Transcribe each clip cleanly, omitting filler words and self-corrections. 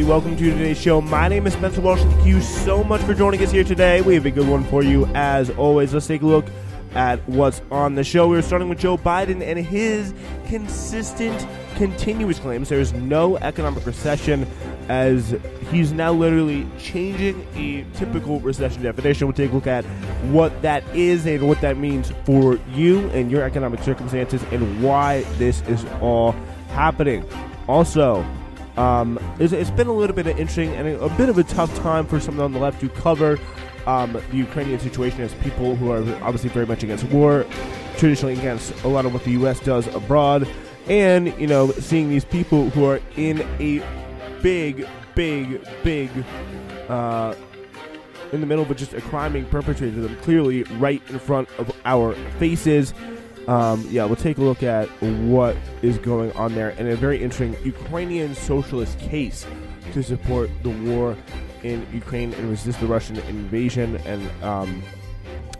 everybody. Welcome to today's show. My name is Spencer Walsh. Thank you so much for joining us here today. We have a good one for you as always. Let's take a look at what's on the show. We're starting with Joe Biden and his consistent, continuous claims there is no economic recession, as he's now literally changing a typical recession definition. We'll take a look at what that is and what that means for you and your economic circumstances and why this is all happening. Also, it's been a little bit of interesting and a bit of a tough time for someone on the left to cover the Ukrainian situation as people who are obviously very much against war, traditionally against a lot of what the U.S. does abroad, and, you know, seeing these people who are in a big, in the middle of just a crime being perpetrated to them, clearly right in front of our faces. We'll take a look at what is going on there and a very interesting Ukrainian socialist case to support the war in Ukraine and resist the Russian invasion and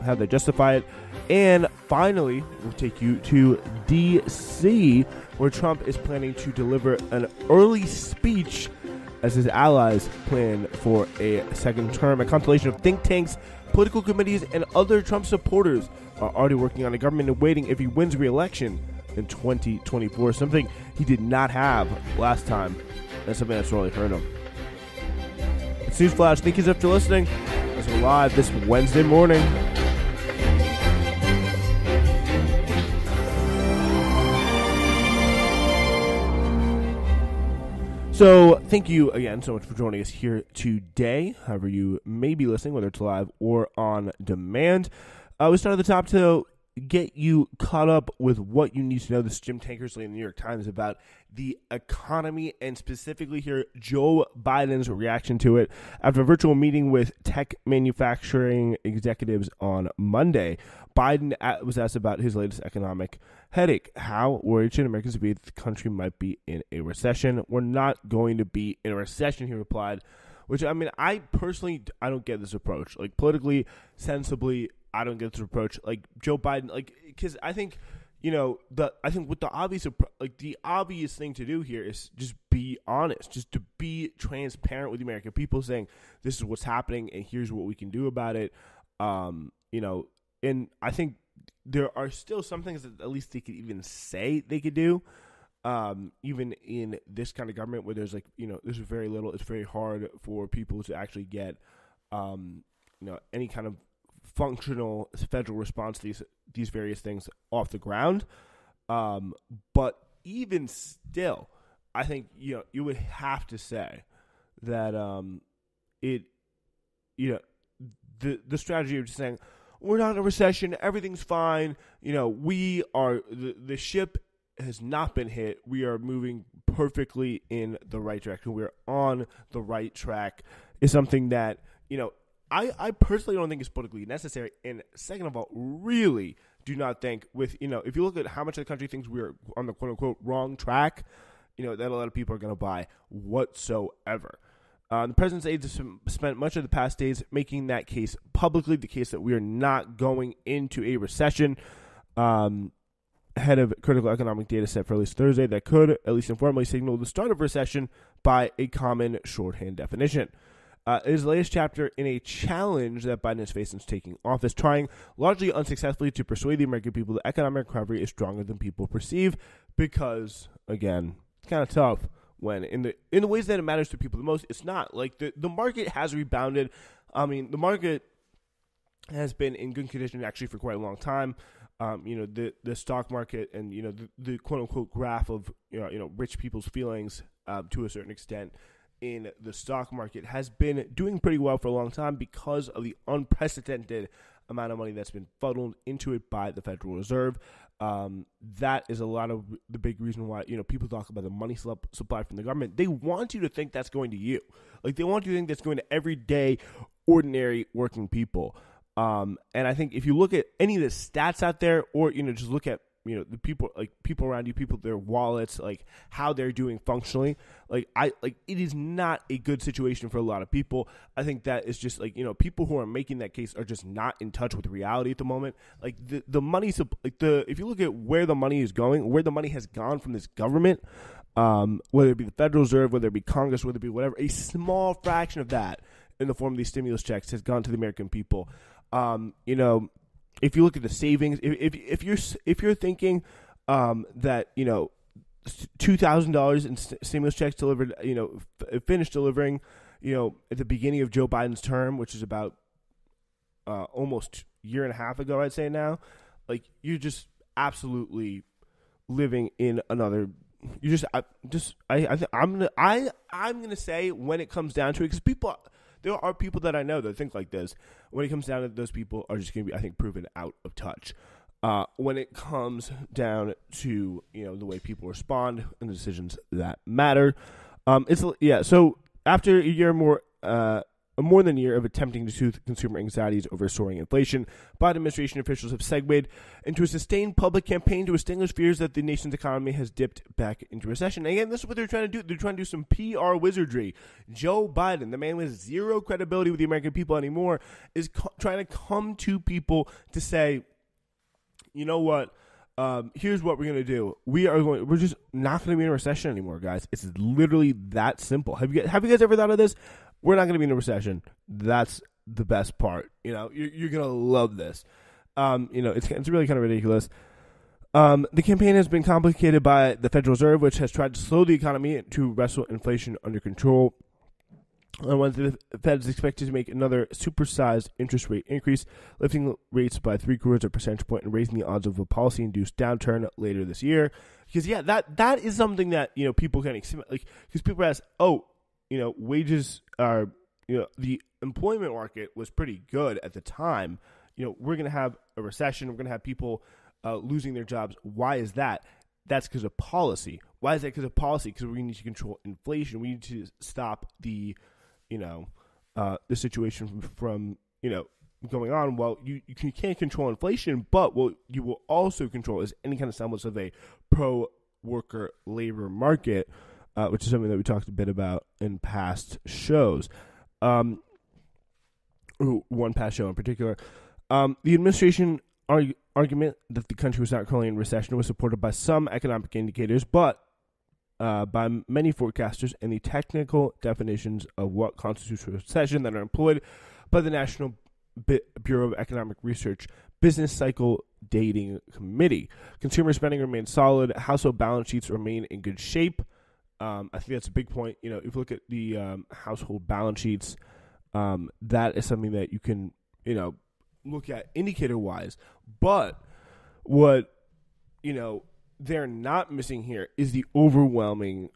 how they justify it. And finally, we'll take you to D.C., where Trump is planning to deliver an early speech as his allies plan for a second term. A constellation of think tanks, political committees, and other Trump supporters are already working on a government in waiting if he wins re-election in 2024, something he did not have last time, and something that's really hurt him. It's Newsflash. Thank you so much for listening as we're live this Wednesday morning. So, thank you again so much for joining us here today, however you may be listening, whether it's live or on demand. We start at the top to get you caught up with what you need to know. This is Jim Tankersley in the New York Times about the economy and specifically here Joe Biden's reaction to it. After a virtual meeting with tech manufacturing executives on Monday, Biden was asked about his latest economic headache. How worried should Americans be that the country might be in a recession? We're not going to be in a recession, he replied, which, I mean, I personally, I don't get this approach. Like, politically, sensibly, I don't get this approach. Like, Joe Biden, like, because I think, you know, I think what the obvious thing to do here is just be honest, just to be transparent with the American people, saying this is what's happening and here's what we can do about it. You know, and I think there are still some things that at least they could even say they could do, even in this kind of government where there's, like, you know, there's very little. It's very hard for people to actually get, you know, any kind of functional federal response to these various things off the ground. But even still, I think, you know, you would have to say that the strategy of just saying we're not in a recession, everything's fine, you know, we are the ship has not been hit, we are moving perfectly in the right direction, we're on the right track, is something that, you know, I personally don't think it's politically necessary. And second of all, really do not think with, you know, if you look at how much of the country thinks we're on the quote unquote wrong track, you know, that a lot of people are going to buy whatsoever. The president's aides have spent much of the past days making that case publicly, the case that we are not going into a recession, ahead of critical economic data set for at least Thursday that could, at least informally, signal the start of recession by a common shorthand definition. It is the latest chapter in a challenge that Biden has faced since taking office, trying largely unsuccessfully to persuade the American people that economic recovery is stronger than people perceive, because, again, it's kind of tough when in the ways that it matters to people the most, it's not. Like, the market has rebounded. I mean, the market has been in good condition actually for quite a long time. You know, the stock market and, you know, the quote-unquote graph of, you know, rich people's feelings to a certain extent in the stock market has been doing pretty well for a long time because of the unprecedented amount of money that's been funneled into it by the Federal Reserve. That is a lot of the big reason why, you know, people talk about the money supply from the government. They want you to think that's going to you. Like, they want you to think that's going to everyday, ordinary working people. And I think if you look at any of the stats out there, or, you know, just look at the people around you, their wallets, like how they're doing functionally. Like it is not a good situation for a lot of people. I think that is just like, people who are making that case are just not in touch with reality at the moment. Like the money's if you look at where the money is going, where the money has gone from this government, whether it be the Federal Reserve, whether it be Congress, whether it be whatever, a small fraction of that in the form of these stimulus checks has gone to the American people. If you look at the savings, if you're thinking that $2,000 in stimulus checks delivered, finished delivering, at the beginning of Joe Biden's term, which is about almost a year and a half ago, I'd say now, like you're just absolutely living in another. I'm gonna say when it comes down to it, because there are people that I know that think like this. When it comes down to it, those people are just going to be, I think, proven out of touch. When it comes down to, the way people respond and the decisions that matter. So after a year more than a year of attempting to soothe consumer anxieties over soaring inflation, Biden administration officials have segued into a sustained public campaign to extinguish fears that the nation's economy has dipped back into recession. And again, this is what they're trying to do. They're trying to do some PR wizardry. Joe Biden, the man with zero credibility with the American people anymore, is trying to come to people to say, you know what? Here's what we're going to do. We're just not going to be in a recession anymore, guys. It's literally that simple. Have you guys ever thought of this? We're not going to be in a recession. That's the best part. You're going to love this. It's really kind of ridiculous. The campaign has been complicated by the Federal Reserve, which has tried to slow the economy to wrestle inflation under control. On Wednesday, the Fed is expected to make another supersized interest rate increase, lifting rates by 0.75 percentage point and raising the odds of a policy-induced downturn later this year. Because that is something that people can because people ask, wages are the employment market was pretty good at the time. We're going to have a recession. We're going to have people losing their jobs. Why is that? That's because of policy. Why is that because of policy? Because we need to control inflation. We need to stop the the situation from going on. Well, you can't control inflation, but what you will also control is any kind of semblance of a pro-worker labor market, which is something that we talked a bit about in past shows. One past show in particular. The administration argument that the country was not currently in recession was supported by some economic indicators, but by many forecasters and the technical definitions of what constitutes a recession that are employed by the National Bureau of Economic Research Business Cycle Dating Committee. Consumer spending remains solid. Household balance sheets remain in good shape. I think that's a big point. If you look at the household balance sheets, that is something that you can, look at indicator-wise. But what, they're not missing here is the overwhelming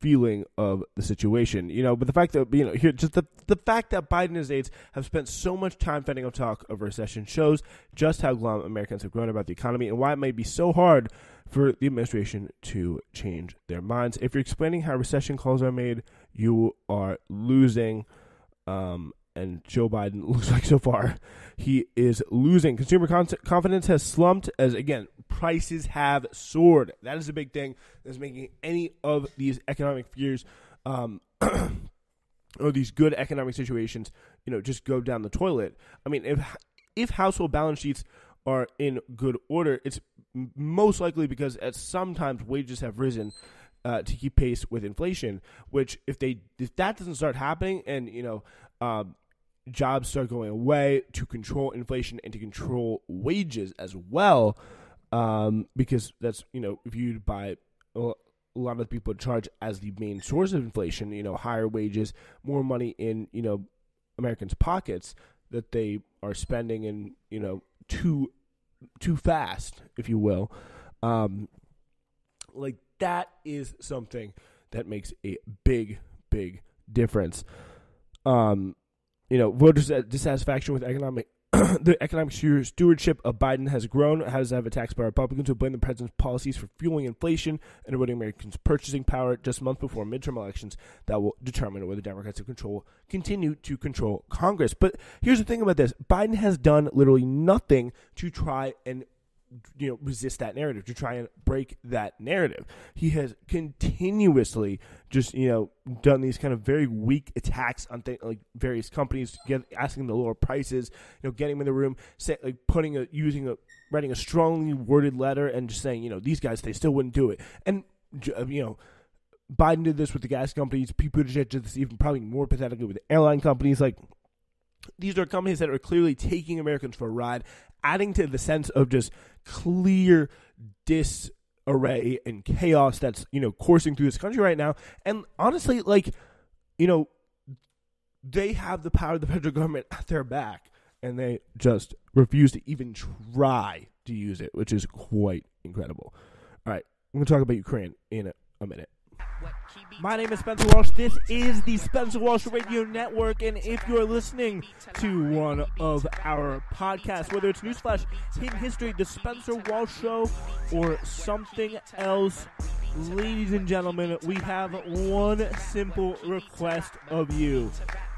feeling of the situation, but the fact that, here, just the fact that Biden and his aides have spent so much time fending off talk of recession shows just how glum Americans have grown about the economy and why it might be so hard for the administration to change their minds. If you're explaining how recession calls are made, you are losing, and Joe Biden looks like so far he is losing. Consumer confidence has slumped as, again, prices have soared. That is a big thing that's making any of these economic fears or these good economic situations, just go down the toilet. I mean, if household balance sheets are in good order, it's most likely because at sometimes wages have risen to keep pace with inflation, which if that doesn't start happening and, jobs start going away to control inflation and to control wages as well, because that's, viewed by a lot of the people in charge as the main source of inflation, higher wages, more money in, Americans' pockets that they are spending in, too fast, if you will. That is something that makes a big, big difference. Voters' dissatisfaction with the economic stewardship of Biden has grown. How does that have attacks by Republicans who blame the president's policies for fueling inflation and eroding Americans' purchasing power just months before midterm elections that will determine whether Democrats continue to control Congress. But here's the thing about this. Biden has done literally nothing to try and resist that narrative, to try and break that narrative. He has continuously just, done these kind of very weak attacks on like various companies, asking them to lower prices, getting them in the room, writing a strongly worded letter and just saying, these guys, they still wouldn't do it. And, Biden did this with the gas companies. People did this even probably more pathetically with the airline companies. Like, these are companies that are clearly taking Americans for a ride, adding to the sense of just clear disarray and chaos that's, coursing through this country right now. And honestly, they have the power of the federal government at their back, and they just refuse to even try to use it, which is quite incredible. All right, I'm going to talk about Ukraine in a minute. My name is Spencer Walsh. This is the Spencer Walsh Radio Network, and if you're listening to one of our podcasts, whether it's Newsflash, Hidden History, The Spencer Walsh Show, or something else, ladies and gentlemen, we have one simple request of you.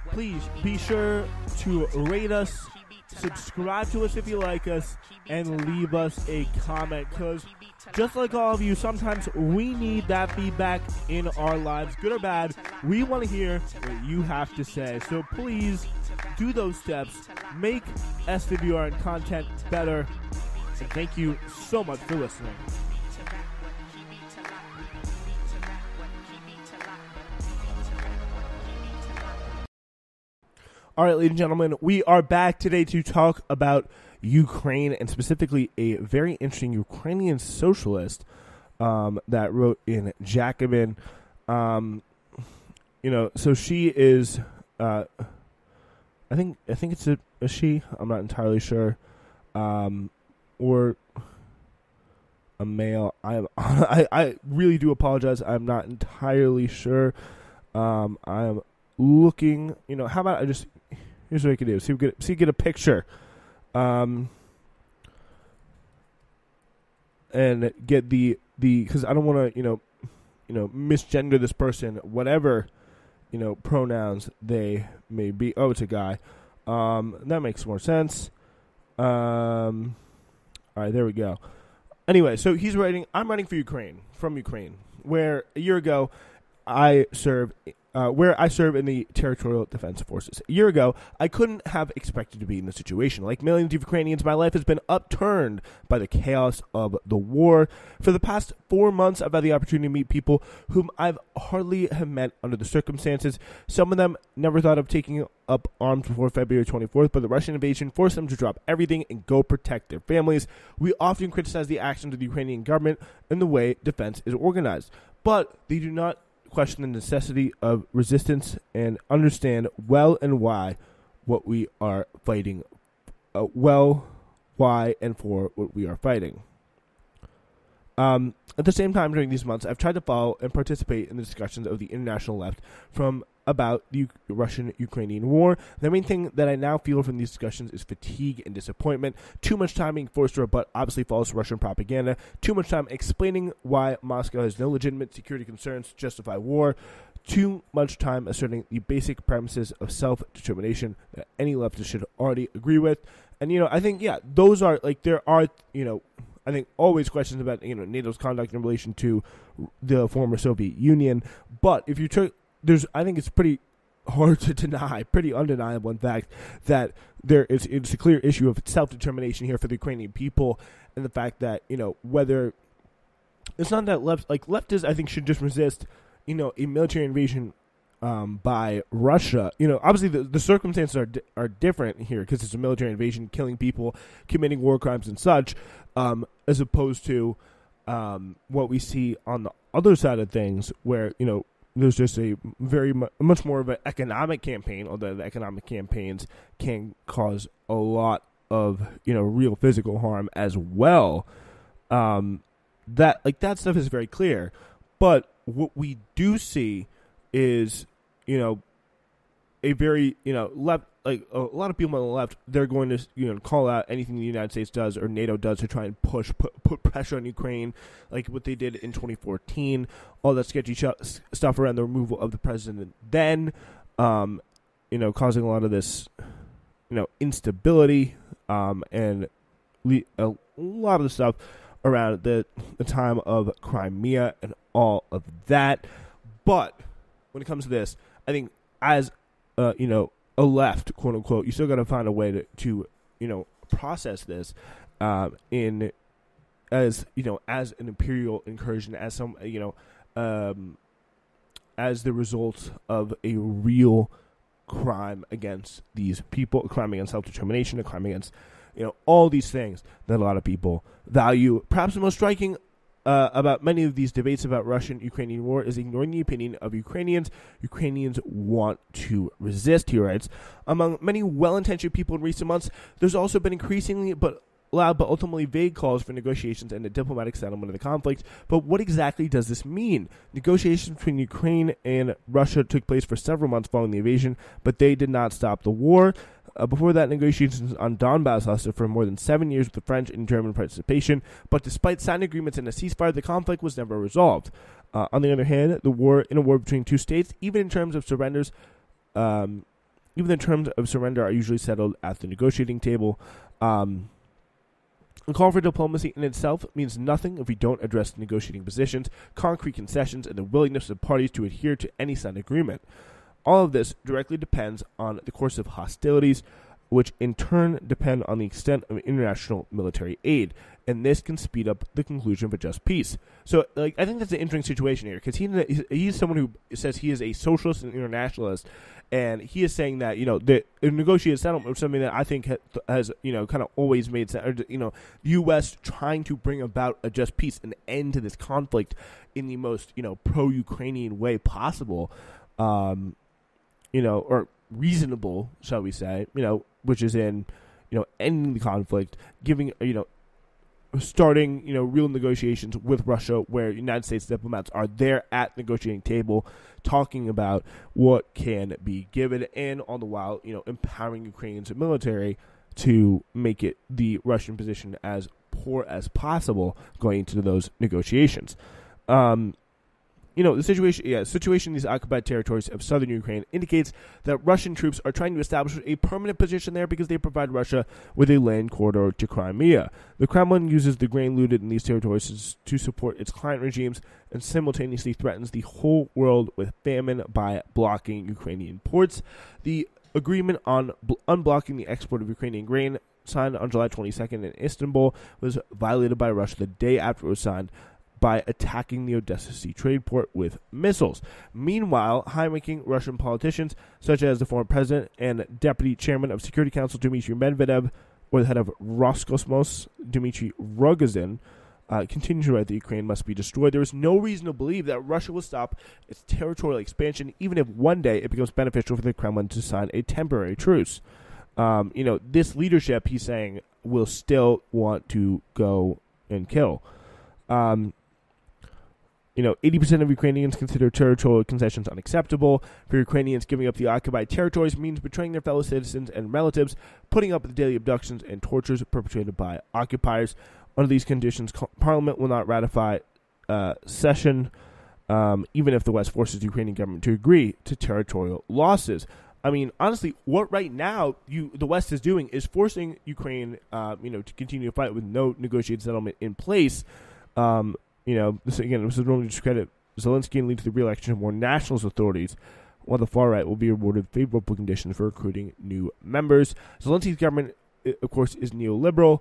Please be sure to rate us, subscribe to us if you like us, and leave us a comment, because just like all of you, sometimes we need that feedback in our lives, good or bad. We want to hear what you have to say. So please do those steps. Make SWRN content better. And thank you so much for listening. All right, ladies and gentlemen, we are back today to talk about Ukraine, and specifically a very interesting Ukrainian socialist that wrote in Jacobin. So she is, I think it's a she. I'm not entirely sure, or a male. I really do apologize. I'm not entirely sure. I'm looking. How about I just. Here's what I can do. Get a picture, and get the because I don't want to misgender this person, whatever pronouns they may be. Oh, it's a guy. That makes more sense. All right, there we go. Anyway, so he's writing. I'm writing from Ukraine, where a year ago I served. Where I serve in the Territorial Defense Forces. A year ago, I couldn't have expected to be in this situation. Like millions of Ukrainians, my life has been upturned by the chaos of the war. For the past 4 months, I've had the opportunity to meet people whom I've hardly have met under the circumstances. Some of them never thought of taking up arms before February 24th, but the Russian invasion forced them to drop everything and go protect their families. We often criticize the actions of the Ukrainian government and the way defense is organized, but they do not question the necessity of resistance and understand well and why what we are fighting, why and for what we are fighting. At the same time, during these months, I've tried to follow and participate in the discussions of the international left about the Russian-Ukrainian war. The main thing that I now feel from these discussions is fatigue and disappointment. Too much time being forced to rebut obviously false Russian propaganda. Too much time explaining why Moscow has no legitimate security concerns to justify war. Too much time asserting the basic premises of self-determination that any leftist should already agree with. And, I think, those are, there are, I think always questions about, NATO's conduct in relation to the former Soviet Union. But if you took, I think it's pretty hard to deny, pretty undeniable, in fact, that it's a clear issue of self-determination here for the Ukrainian people, and the fact that, whether it's not that leftists, I think, should just resist, a military invasion by Russia. Obviously the circumstances are different here because it's a military invasion, killing people, committing war crimes and such, as opposed to what we see on the other side of things, where, there's just a much more of an economic campaign, although the economic campaigns can cause a lot of, real physical harm as well. That stuff is very clear. But what we do see is, a very, left, a lot of people on the left, they're going to, call out anything the United States does or NATO does to try and put pressure on Ukraine, like what they did in 2014, all that sketchy stuff around the removal of the president then, causing a lot of this, instability, and lot of the stuff around the time of Crimea and all of that. But when it comes to this, I think as a left, quote unquote, you still got to find a way to process this as an imperial incursion, as some as the result of a real crime against these people, a crime against self-determination, a crime against all these things that a lot of people value. Perhaps the most striking about many of these debates about Russian-Ukrainian war is ignoring the opinion of Ukrainians. Ukrainians want to resist, he writes. Among many well-intentioned people in recent months, there's also been increasingly loud but ultimately vague calls for negotiations and a diplomatic settlement of the conflict. But what exactly does this mean? Negotiations between Ukraine and Russia took place for several months following the invasion, but they did not stop the war. Before that, negotiations on Donbass lasted for more than 7 years with the French and German participation, but despite signed agreements and a ceasefire, the conflict was never resolved. On the other hand, a war between two states, even in terms of surrender, are usually settled at the negotiating table. A call for diplomacy in itself means nothing if we don't address the negotiating positions, concrete concessions, and the willingness of parties to adhere to any signed agreement. All of this directly depends on the course of hostilities, which in turn depend on the extent of international military aid, and this can speed up the conclusion of a just peace. So, I think that's an interesting situation here, because he's someone who says he is a socialist and internationalist, and he is saying that the negotiated settlement was something that I think has kind of always made sense. The U.S. trying to bring about a just peace, an end to this conflict in the most pro-Ukrainian way possible, or reasonable, shall we say, which is in ending the conflict, giving starting real negotiations with Russia, where United States diplomats are there at the negotiating table talking about what can be given, and all the while empowering Ukraine's military to make it the Russian position as poor as possible going into those negotiations. The situation in these occupied territories of southern Ukraine indicates that Russian troops are trying to establish a permanent position there because they provide Russia with a land corridor to Crimea. The Kremlin uses the grain looted in these territories to support its client regimes and simultaneously threatens the whole world with famine by blocking Ukrainian ports. The agreement on unblocking the export of Ukrainian grain, signed on July 22nd in Istanbul, was violated by Russia the day after it was signed by attacking the Odessa Sea trade port with missiles. Meanwhile, high-ranking Russian politicians, such as the former president and deputy chairman of Security Council Dmitry Medvedev, or the head of Roscosmos, Dmitry Rogozin, continue to write that Ukraine must be destroyed. There is no reason to believe that Russia will stop its territorial expansion, even if one day it becomes beneficial for the Kremlin to sign a temporary truce. This leadership, he's saying, will still want to go and kill. 80% of Ukrainians consider territorial concessions unacceptable. For Ukrainians, giving up the occupied territories means betraying their fellow citizens and relatives, putting up with the daily abductions and tortures perpetrated by occupiers. Under these conditions, Parliament will not ratify Recession, even if the West forces the Ukrainian government to agree to territorial losses. I mean, honestly, what right now the West is doing is forcing Ukraine, to continue to fight with no negotiated settlement in place. This is normally discredit Zelensky and lead to the re-election of more nationalist authorities, while the far right will be awarded favorable conditions for recruiting new members. Zelensky's government, of course, is neoliberal.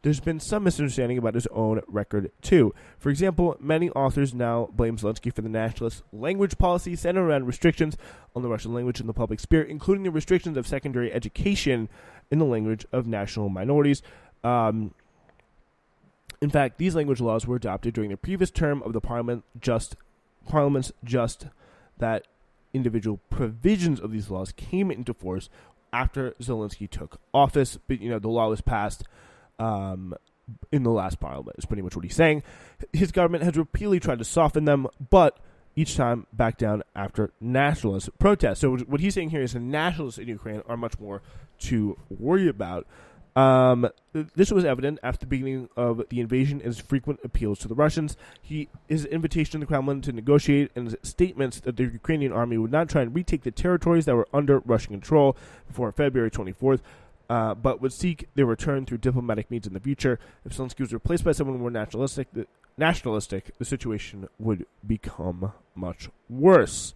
There's been some misunderstanding about his own record, too. For example, many authors now blame Zelensky for the nationalist language policy centered around restrictions on the Russian language in the public sphere, including the restrictions of secondary education in the language of national minorities. In fact, these language laws were adopted during the previous term of the Parliament's just that individual provisions of these laws came into force after Zelensky took office. But, the law was passed in the last Parliament, is pretty much what he's saying. His government has repeatedly tried to soften them, but each time back down after nationalist protests. So what he's saying here is the nationalists in Ukraine are much more to worry about. This was evident after the beginning of the invasion and his frequent appeals to the Russians. His invitation to the Kremlin to negotiate and his statements that the Ukrainian army would not try and retake the territories that were under Russian control before February 24th but would seek their return through diplomatic means in the future. If Zelensky was replaced by someone more nationalistic, the situation would become much worse.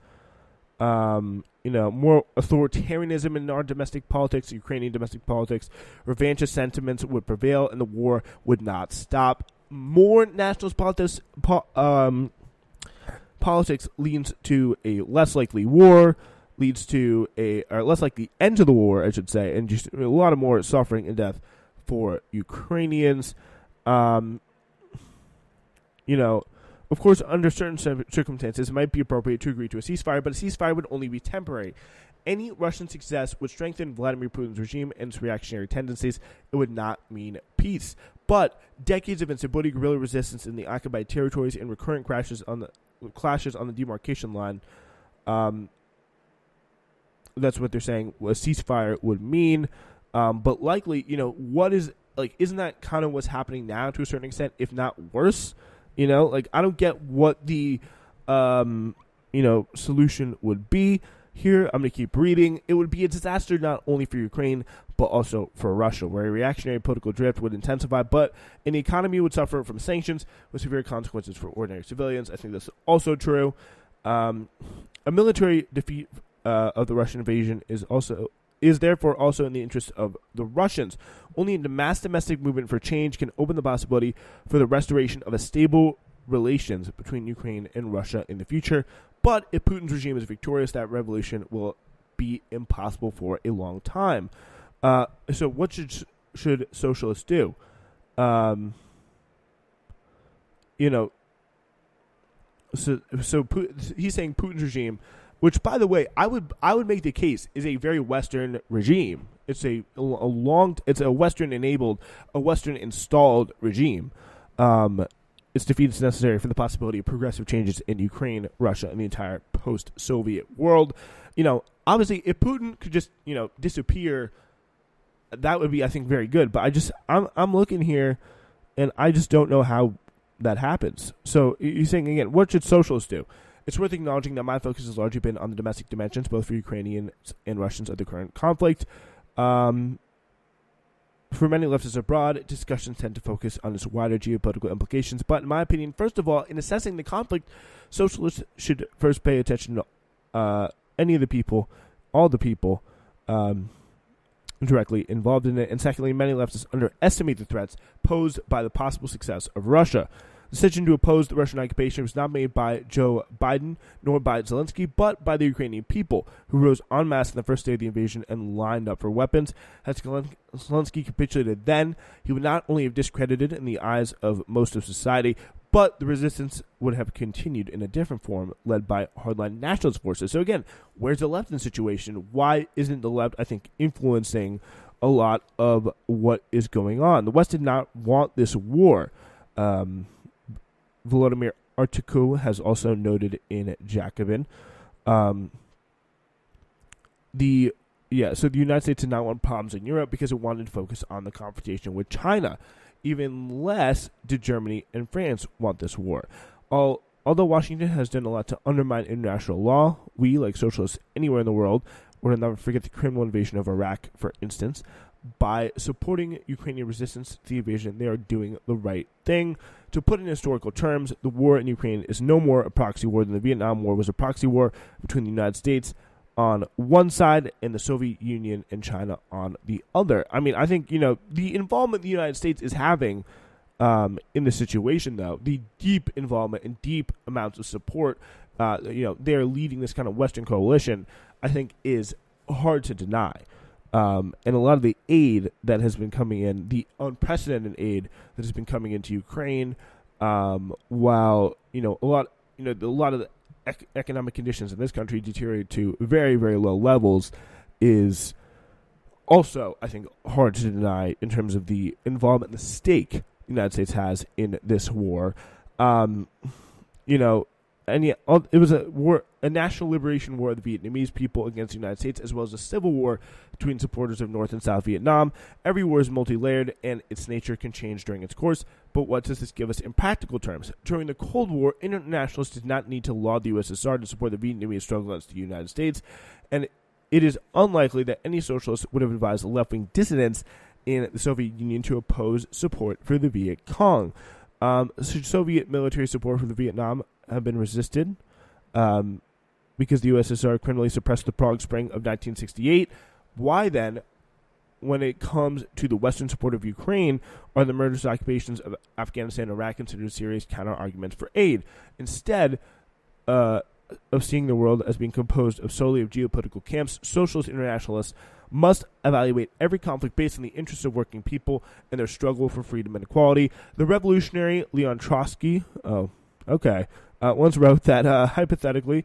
More authoritarianism in our domestic politics, Ukrainian domestic politics, revanchist sentiments would prevail, and the war would not stop. More nationalist politics leads to a less likely war, leads to a less likely end to the war, I should say, and just a lot of more suffering and death for Ukrainians. Of course, under certain circumstances, it might be appropriate to agree to a ceasefire, but a ceasefire would only be temporary. Any Russian success would strengthen Vladimir Putin's regime and its reactionary tendencies. It would not mean peace. But decades of instability, guerrilla resistance in the occupied territories, and recurrent clashes on the demarcation line, that's what they're saying a ceasefire would mean. But likely, isn't that kind of what's happening now to a certain extent, if not worse? I don't get what the, solution would be here. I'm going to keep reading. It would be a disaster not only for Ukraine, but also for Russia, where a reactionary political drift would intensify, but an economy would suffer from sanctions with severe consequences for ordinary civilians. I think that's also true. A military defeat of the Russian invasion is therefore also in the interest of the Russians. Only a mass domestic movement for change can open the possibility for the restoration of a stable relations between Ukraine and Russia in the future. But if Putin's regime is victorious, that revolution will be impossible for a long time. So what should socialists do? So he's saying Putin's regime, which, by the way, I would make the case is a very Western regime. It's a Western enabled, a Western installed regime. Its defeat is necessary for the possibility of progressive changes in Ukraine, Russia, and the entire post-Soviet world. Obviously, if Putin could just disappear, that would be, I think, very good. But I'm looking here, and I just don't know how that happens. So you're saying again, what should socialists do? It's worth acknowledging that my focus has largely been on the domestic dimensions, both for Ukrainians and Russians, of the current conflict. For many leftists abroad, discussions tend to focus on its wider geopolitical implications. But in my opinion, first of all, in assessing the conflict, socialists should first pay attention to any of the people, all the people directly involved in it. And secondly, many leftists underestimate the threats posed by the possible success of Russia. The decision to oppose the Russian occupation was not made by Joe Biden nor by Zelensky, but by the Ukrainian people, who rose en masse on the first day of the invasion and lined up for weapons. Had Zelensky capitulated then, he would not only have discredited in the eyes of most of society, but the resistance would have continued in a different form, led by hardline nationalist forces. So again, where's the left in the situation? Why isn't the left, I think, influencing a lot of what is going on? The West did not want this war. Volodymyr Artyku has also noted in Jacobin. So the United States did not want problems in Europe because it wanted to focus on the confrontation with China. Even less did Germany and France want this war. Although Washington has done a lot to undermine international law, we, like socialists anywhere in the world, will never forget the criminal invasion of Iraq, for instance. By supporting Ukrainian resistance to the invasion, they are doing the right thing. To put it in historical terms, the war in Ukraine is no more a proxy war than the Vietnam War was a proxy war between the United States on one side and the Soviet Union and China on the other. I mean, I think, the involvement the United States is having in the situation, though, the deep involvement and deep amounts of support, they're leading this kind of Western coalition, I think is hard to deny. And a lot of the aid that has been coming in, the unprecedented aid that has been coming into Ukraine, while a lot of the economic conditions in this country deteriorate to very, very low levels, is also, I think, hard to deny in terms of the involvement and the stake the United States has in this war. And yet, it was a national liberation war of the Vietnamese people against the United States, as well as a civil war between supporters of North and South Vietnam. Every war is multi-layered, and its nature can change during its course. But what does this give us in practical terms? During the Cold War, internationalists did not need to laud the USSR to support the Vietnamese struggle against the United States, and it is unlikely that any socialist would have advised left-wing dissidents in the Soviet Union to oppose support for the Viet Cong. Soviet military support for the Vietnam have been resisted because the USSR criminally suppressed the Prague Spring of 1968. Why then, when it comes to the Western support of Ukraine, are the murderous occupations of Afghanistan and Iraq considered serious counter-arguments for aid? Instead of seeing the world as being composed of solely of geopolitical camps, socialist internationalists must evaluate every conflict based on the interests of working people and their struggle for freedom and equality. The revolutionary Leon Trotsky, once wrote that hypothetically,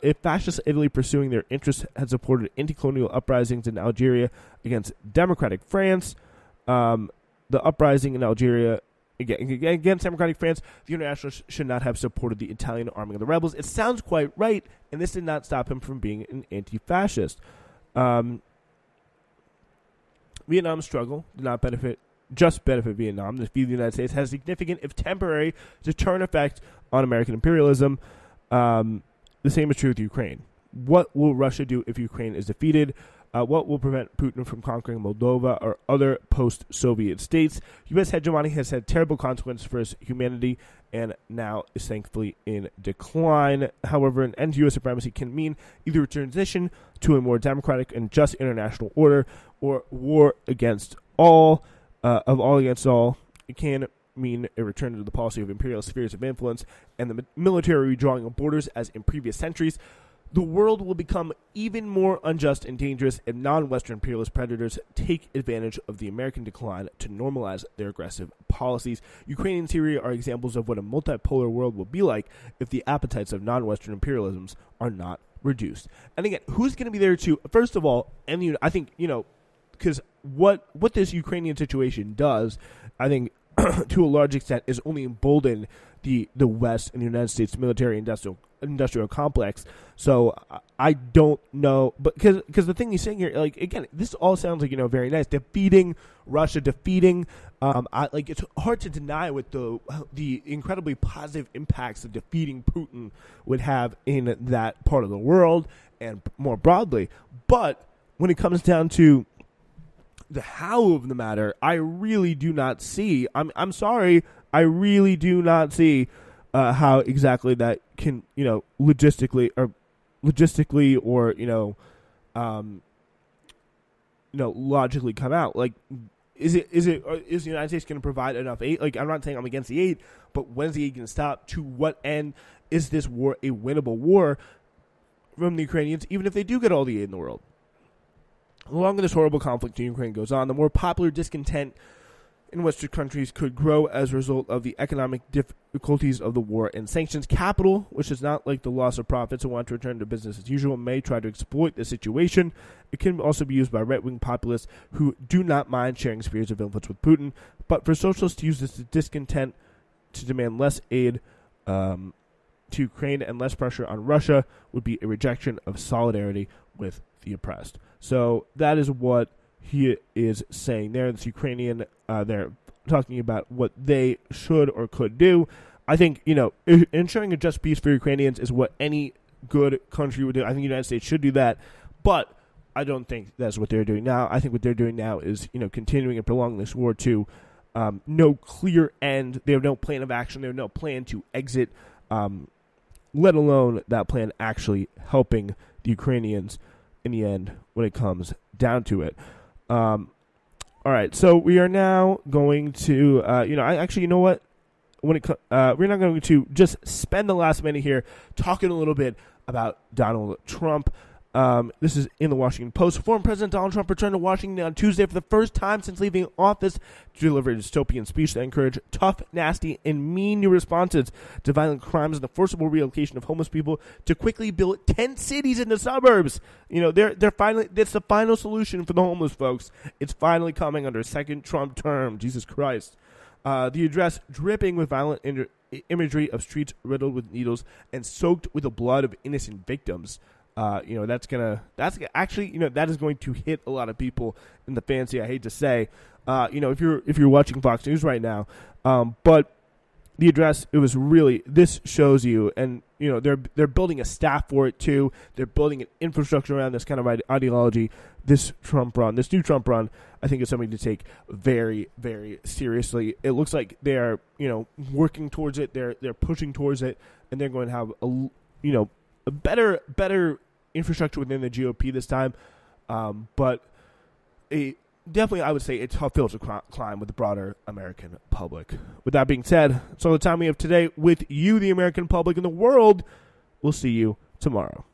if fascist Italy pursuing their interests had supported anti-colonial uprisings in Algeria against democratic France, the uprising in Algeria against democratic France, the Internationalists should not have supported the Italian arming of the rebels. It sounds quite right, and this did not stop him from being an anti-fascist. Vietnam's struggle did not benefit Vietnam. The defeat of the United States has a significant, if temporary, deterrent effect on American imperialism. The same is true with Ukraine. What will Russia do if Ukraine is defeated? What will prevent Putin from conquering Moldova or other post-Soviet states? U.S. hegemony has had terrible consequences for humanity and now is thankfully in decline. However, an end to U.S. supremacy can mean either a transition to a more democratic and just international order or war against all, against all. It can mean a return to the policy of imperial spheres of influence and the military redrawing of borders as in previous centuries. The world will become even more unjust and dangerous if non-Western imperialist predators take advantage of the American decline to normalize their aggressive policies. Ukraine and Syria are examples of what a multipolar world will be like if the appetites of non-Western imperialisms are not reduced. And again, who's going to be there to, first of all, and I think, because what this Ukrainian situation does, I think, to a large extent, is only embolden the West and the United States military industrial complex. So I don't know, but because the thing he's saying here, like, again, this all sounds like very nice. Defeating Russia, it's hard to deny what the incredibly positive impacts that defeating Putin would have in that part of the world and more broadly. But when it comes down to the how of the matter, I really do not see. I'm sorry, I really do not see how exactly that can logistically or logically come out. Like, is the United States going to provide enough aid? Like, I'm not saying I'm against the aid, but when's the aid going to stop? To what end is this war a winnable war from the Ukrainians, even if they do get all the aid in the world? The longer this horrible conflict in Ukraine goes on, the more popular discontent in Western countries could grow as a result of the economic difficulties of the war and sanctions. Capital, which is not like the loss of profits and want to return to business as usual, may try to exploit the situation. It can also be used by right-wing populists who do not mind sharing spheres of influence with Putin. But for socialists to use this discontent to demand less aid to Ukraine and less pressure on Russia would be a rejection of solidarity with the oppressed. So that is what he is saying there. This Ukrainian, they're talking about what they should or could do. I think, ensuring a just peace for Ukrainians is what any good country would do. I think the United States should do that, but I don't think that's what they're doing now. I think what they're doing now is, continuing and prolonging this war to no clear end. They have no plan of action. They have no plan to exit, let alone that plan actually helping the Ukrainians in the end when it comes down to it. All right, so we are now going to, you know what? When we're not going to just spend the last minute here talking a little bit about Donald Trump. This is in the Washington Post. Former President Donald Trump returned to Washington on Tuesday for the first time since leaving office to deliver a dystopian speech that encouraged tough, nasty, and mean new responses to violent crimes and the forcible relocation of homeless people to quickly build tent cities in the suburbs. They're finally, that's the final solution for the homeless folks. It's finally coming under a second Trump term. Jesus Christ. The address dripping with violent imagery of streets riddled with needles and soaked with the blood of innocent victims. That is going to hit a lot of people in the fancy. I hate to say, if you're watching Fox News right now, but the address, it was really, this shows you, and they're building a staff for it too. They're building an infrastructure around this kind of ideology. This new Trump run, I think is something to take very, very seriously. It looks like they're working towards it. They're pushing towards it, and they're going to have a better infrastructure within the GOP this time. But definitely, I would say, a tough hill to climb with the broader American public. With that being said, that's all the time we have today with you, the American public, and the world. We'll see you tomorrow.